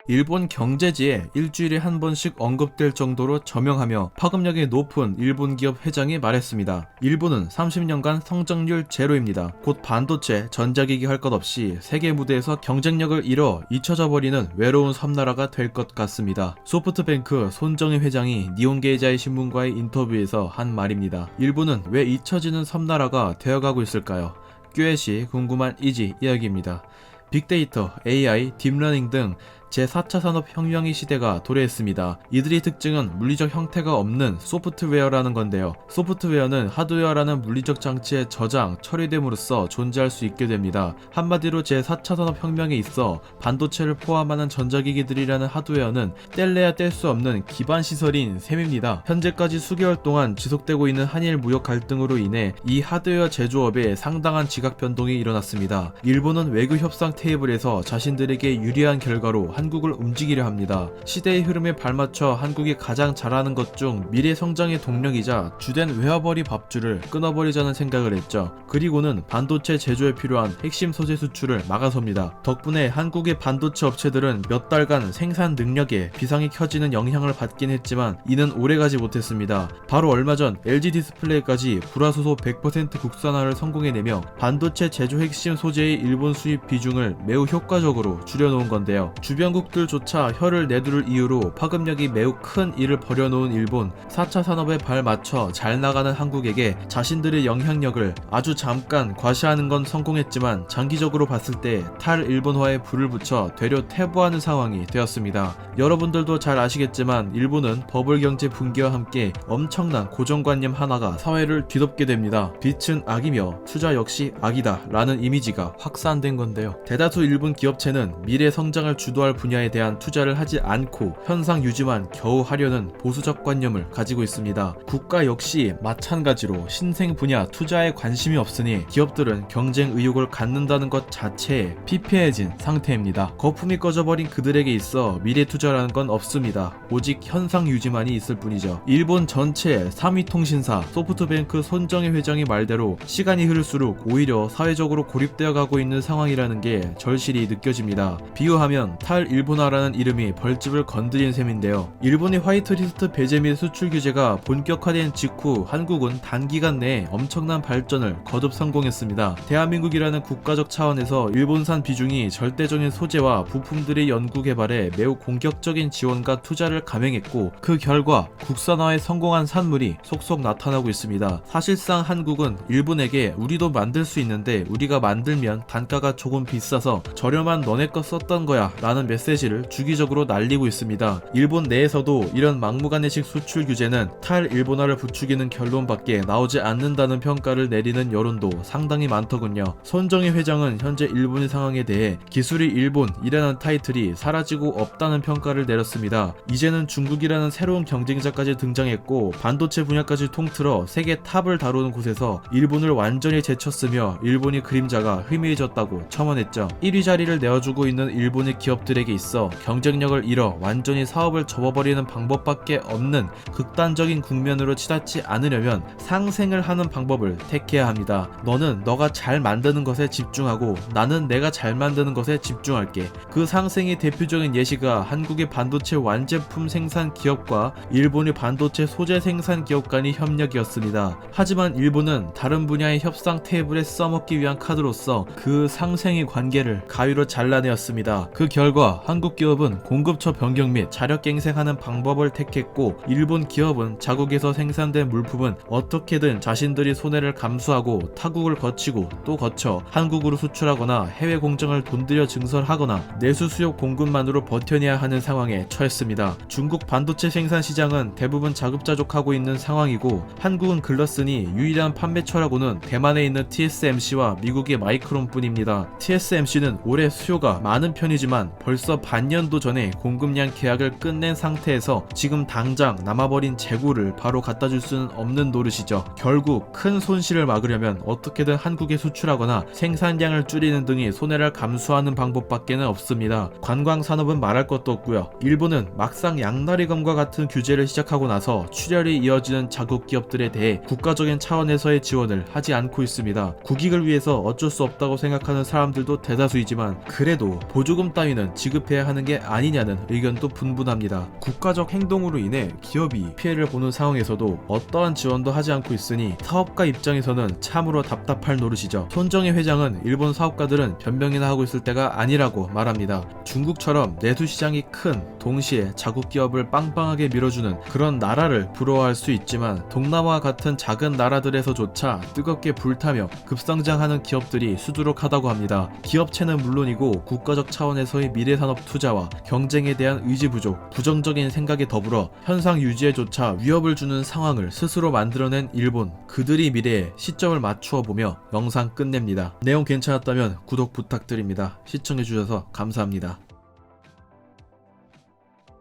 일본 경제지에 일주일에 한 번씩 언급될 정도로 저명하며 파급력이 높은 일본 기업 회장이 말했습니다. 일본은 30년간 성장률 제로입니다. 곧 반도체, 전자기기 할 것 없이 세계 무대에서 경쟁력을 잃어 잊혀져 버리는 외로운 섬나라가 될 것 같습니다. 소프트뱅크 손정희 회장이 니혼게이자이 신문과의 인터뷰에서 한 말입니다. 일본은 왜 잊혀지는 섬나라가 되어가고 있을까요? 꽤 궁금한 이야기입니다. 빅데이터, AI, 딥러닝 등 제4차 산업혁명의 시대가 도래했습니다. 이들의 특징은 물리적 형태가 없는 소프트웨어라는 건데요. 소프트웨어는 하드웨어라는 물리적 장치의 저장, 처리됨으로써 존재할 수 있게 됩니다. 한마디로 제4차 산업혁명에 있어 반도체를 포함하는 전자기기들이라는 하드웨어는 뗄래야 뗄 수 없는 기반 시설인 셈입니다. 현재까지 수개월 동안 지속되고 있는 한일 무역 갈등으로 인해 이 하드웨어 제조업에 상당한 지각 변동이 일어났습니다. 일본은 외교 협상 테이블에서 자신들에게 유리한 결과로 한국을 움직이려 합니다. 시대의 흐름에 발맞춰 한국이 가장 잘하는 것 중 미래 성장의 동력이자 주된 외화벌이 밥줄을 끊어버리자는 생각을 했죠. 그리고는 반도체 제조에 필요한 핵심 소재 수출을 막아섭니다. 덕분에 한국의 반도체 업체들은 몇 달간 생산 능력에 비상이 켜지는 영향을 받긴 했지만 이는 오래가지 못했습니다. 바로 얼마 전 LG 디스플레이까지 불화소소 100% 국산화를 성공해내며 반도체 제조 핵심 소재의 일본 수입 비중을 매우 효과적으로 줄여놓은 건데요. 주변국들조차 혀를 내두를 이유로 파급력이 매우 큰 일을 벌여놓은 일본, 4차 산업에 발맞춰 잘 나가는 한국에게 자신들의 영향력을 아주 잠깐 과시하는 건 성공했지만 장기적으로 봤을 때 탈일본화에 불을 붙여 되려 퇴보하는 상황이 되었습니다. 여러분들도 잘 아시겠지만 일본은 버블 경제 붕괴와 함께 엄청난 고정관념 하나가 사회를 뒤덮게 됩니다. 빛은 악이며 투자 역시 악이다 라는 이미지가 확산된 건데요. 대다수 일본 기업체는 미래 성장을 주도할 분야에 대한 투자를 하지 않고 현상 유지만 겨우 하려는 보수적 관념을 가지고 있습니다. 국가 역시 마찬가지로 신생 분야 투자에 관심이 없으니 기업들은 경쟁 의욕을 갖는다는 것 자체에 피폐해진 상태입니다. 거품이 꺼져버린 그들에게 있어 미래 투자라는 건 없습니다. 오직 현상 유지만이 있을 뿐이죠. 일본 전체 3위 통신사 소프트뱅크 손정희 회장의 말대로 시간이 흐를수록 오히려 사회적으로 고립되어 가고 있는 상황이라는 게 절실히 느껴집니다. 비유하면 탈일본화라는 이름이 벌집을 건드린 셈인데요. 일본의 화이트리스트 배제 및 수출 규제가 본격화된 직후 한국은 단기간 내에 엄청난 발전을 거듭 성공했습니다. 대한민국이라는 국가적 차원에서 일본산 비중이 절대적인 소재와 부품들의 연구 개발에 매우 공격적인 지원과 투자를 감행했고 그 결과 국산화에 성공한 산물이 속속 나타나고 있습니다. 사실상 한국은 일본에게 우리도 만들 수 있는데 우리가 만들면 단가가 조금 비싸서 저렴한 너네 거 썼던 거야 라는 메시지를 주기적으로 날리고 있습니다. 일본 내에서도 이런 막무가내식 수출 규제는 탈일본화를 부추기는 결론밖에 나오지 않는다는 평가를 내리는 여론도 상당히 많더군요. 손정희 회장은 현재 일본의 상황에 대해 기술이 일본이라는 타이틀이 사라지고 없다는 평가를 내렸습니다. 이제는 중국이라는 새로운 경쟁자까지 등장했고 반도체 분야까지 통틀어 세계 탑을 다루는 곳에서 일본을 완전히 제쳤으며 일본의 그림자가 희미해졌다고 첨언했죠. 1위 자리를 내어주고 있는 일본의 기업들에게 있어 경쟁력을 잃어 완전히 사업을 접어버리는 방법밖에 없는 극단적인 국면으로 치닫지 않으려면 상생을 하는 방법을 택해야 합니다. 너는 너가 잘 만드는 것에 집중하고 나는 내가 잘 만드는 것에 집중할게. 그 상생의 대표적인 예시가 한국의 반도체 완제품 생산 기업과 일본의 반도체 소재 생산 기업 간의 협력이었습니다. 하지만 일본은 다른 분야의 협상 테이블에 써먹기 위한 카드로서 그 상생의 관계를 가위로 잘라내었습니다. 그 결과 한국 기업은 공급처 변경 및 자력갱생하는 방법을 택했고 일본 기업은 자국에서 생산된 물품은 어떻게든 자신들이 손해를 감수하고 타국을 거치고 또 거쳐 한국으로 수출하거나 해외 공장을 돈들여 증설하거나 내수 수요 공급만으로 버텨내야 하는 상황에 처했습니다. 중국 반도체 생산 시장은 대부분 자급자족하고 있는 상황이고 한국은 글렀으니 유일한 판매처라고는 대만에 있는 TSMC와 미국의 마이크론뿐입니다. TSMC는 올해 수요가 많은 편이지만 벌써 반년도 전에 공급량 계약을 끝낸 상태에서 지금 당장 남아버린 재고를 바로 갖다줄 수는 없는 노릇이죠. 결국 큰 손실을 막으려면 어떻게든 한국에 수출하거나 생산량을 줄이는 등의 손해를 감수하는 방법밖에는 없습니다. 관광산업은 말할 것도 없고요. 일본은 막상 양날의검과 같은 규제를 시작하고 나서 출혈이 이어지는 자국 기업들에 대해 국가적인 차원에서의 지원을 하지 않고 있습니다. 국익을 위해서 어쩔 수 없다고 생각하는 사람들도 대다수이지만 그래도 보조금 따위는 지금 지급해야 하는 게 아니냐는 의견도 분분합니다. 국가적 행동으로 인해 기업이 피해를 보는 상황에서도 어떠한 지원도 하지 않고 있으니 사업가 입장에서는 참으로 답답할 노릇이죠. 손정혜 회장은 일본 사업가들은 변명이나 하고 있을 때가 아니라고 말합니다. 중국처럼 내수 시장이 큰 동시에 자국 기업을 빵빵하게 밀어주는 그런 나라를 부러워할 수 있지만 동남아와 같은 작은 나라들에서조차 뜨겁게 불타며 급성장하는 기업들이 수두룩하다고 합니다. 기업체는 물론이고 국가적 차원에서의 미래산업 투자와 경쟁에 대한 의지 부족, 부정적인 생각에 더불어 현상 유지에조차 위협을 주는 상황을 스스로 만들어낸 일본, 그들이 미래에 시점을 맞추어 보며 영상 끝냅니다. 내용 괜찮았다면 구독 부탁드립니다. 시청해주셔서 감사합니다.